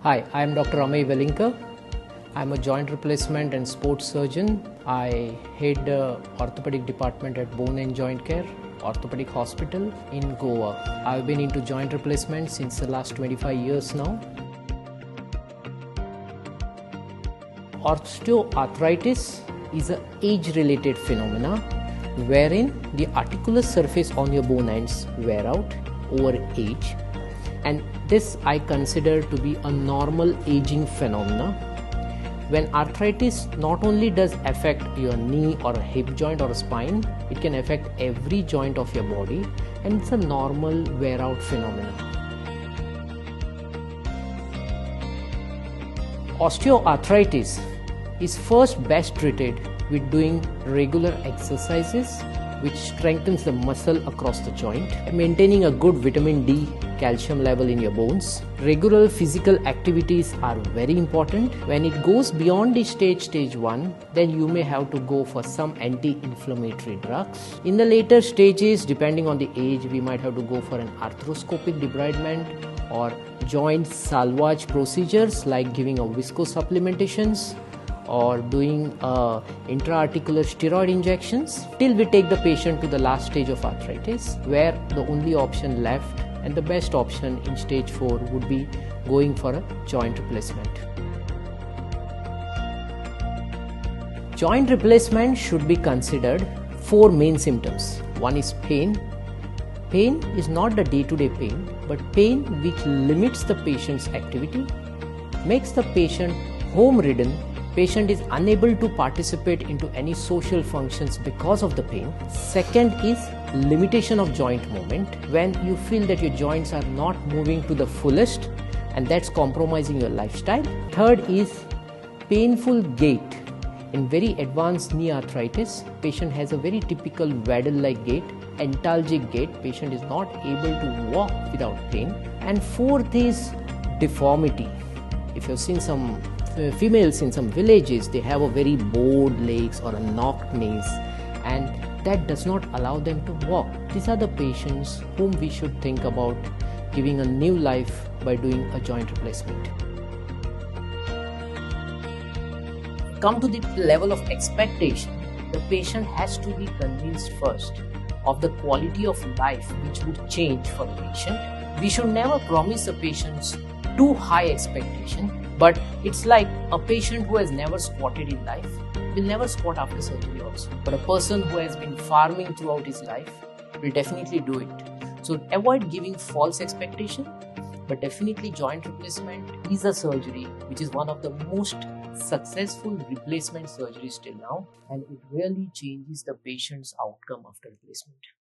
Hi, I am Dr. Amey Velinka. I am a joint replacement and sports surgeon. I head the orthopedic department at Bone and Joint Care Orthopedic Hospital in Goa. I've been into joint replacement since the last 25 years now. Osteoarthritis is an age-related phenomena wherein the articular surface on your bone ends wear out over age, and this I consider to be a normal aging phenomena. When arthritis not only does affect your knee or a hip joint or a spine, it can affect every joint of your body, and it's a normal wear out phenomena. Osteoarthritis is first best treated with doing regular exercises which strengthens the muscle across the joint, maintaining a good vitamin D calcium level in your bones. Regular physical activities are very important. When it goes beyond the stage 1, then you may have to go for some anti-inflammatory drugs. In the later stages, depending on the age, we might have to go for an arthroscopic debridement or joint salvage procedures like giving a viscosupplementations or doing intra-articular steroid injections till we take the patient to the last stage of arthritis, where the only option left and the best option in stage 4 would be going for a joint replacement. Joint replacement should be considered 4 main symptoms. One is pain. Pain is not the day-to-day pain, but pain which limits the patient's activity, makes the patient home-ridden. Patient is unable to participate into any social functions because of the pain. Second is limitation of joint movement, when you feel that your joints are not moving to the fullest and that's compromising your lifestyle. Third is painful gait. In very advanced knee arthritis, patient has a very typical waddle-like gait, antalgic gait. Patient is not able to walk without pain. And fourth is deformity. If you've seen some females in some villages, they have a very bowed legs or a knocked knees, and that does not allow them to walk. These are the patients whom we should think about giving a new life by doing a joint replacement. Come to the level of expectation, the patient has to be convinced first of the quality of life which would change for the patient. We should never promise the patients too high expectation, but it's like a patient who has never squatted in life will never squat after surgery also. But a person who has been farming throughout his life will definitely do it. So avoid giving false expectation, but definitely joint replacement is a surgery which is one of the most successful replacement surgeries till now, and it really changes the patient's outcome after replacement.